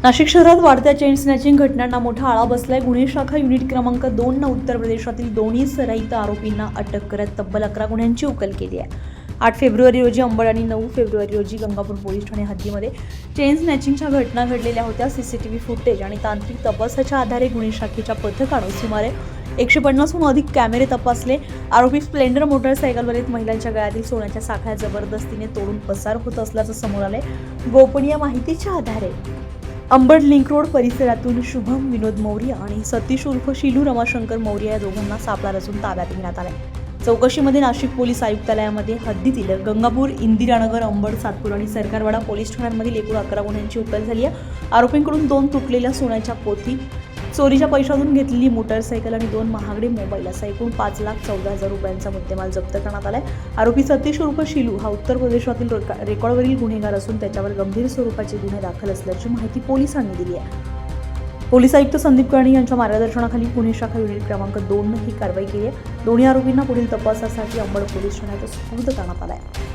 नाशिक शहरात वाढत्या chain snatching घटनांना मोठा आळा बसलाय। गुन्हे शाखा युनिट क्रमांक 2 उत्तर प्रदेशातील दोन्ही सराईत आरोपींना अटक करत तब्बल 11 गुन्ह्यांची उकल केली आहे। 8 फेब्रुवारी रोजी अंबड आणि 9 फेब्रुवारी रोजी गंगापूर पोलीस ठाणे हद्दीमध्ये चेन स्नॅचिंगच्या घटना घडलेल्या होत्या। सीसीटीव्ही फुटेज आणि तांत्रिक तपासाच्या आधारे गुन्हे शाखेच्या पथकाने सुमारे 150हून अधिक कॅमेरे तपासले। आरोपी स्प्लेंडर मोटरसायकलवरील महिलांच्या गळ्यातील सोन्याच्या साखळ्या जबरदस्तीने तोडून पसार होत असल्याचं समोर आले। गोपनीय माहितीच्या आधारे अंबड लिंक रोड परिसरातून शुभम विनोद मौर्य आणि सतीश उर्फ शिलू रमाशंकर मौर्य या दोघांना सापळा रचून ताब्यात घेण्यात आले। चौकशीमध्ये नाशिक पोलीस आयुक्तालयामध्ये हद्दीतील गंगापूर, इंदिरानगर, अंबड, सातपूर आणि सरकारवाडा पोलीस ठाण्यांमधील एकूण 11 गुन्ह्यांची उकल झाली आहे। आरोपींकडून 2 तुटलेल्या सोन्याच्या पोथी, चोरीच्या पैशातून घेतलेली मोटरसायकल आणि 2 महागडे मोबाईल असा एकूण 5,14,000 रुपयांचा मुद्देमाल जप्त करण्यात आलाय। आरोपी सतीश उर्फ शिलू हा उत्तर प्रदेशातील रेकॉर्डवरील गुन्हेगार असून त्याच्यावर गंभीर स्वरूपाचे गुन्हे दाखल असल्याची माहिती पोलिसांनी दिली आहे। पोलीस आयुक्त संदीप कर्णी यांच्या मार्गदर्शनाखाली गुन्हे शाखा युनिट क्रमांक 2 ने ही कारवाई केली आहे। दोन्ही आरोपींना पुढील तपासासाठी अंबड पोलीस ठाण्यात सुपूर्द करण्यात आला आहे।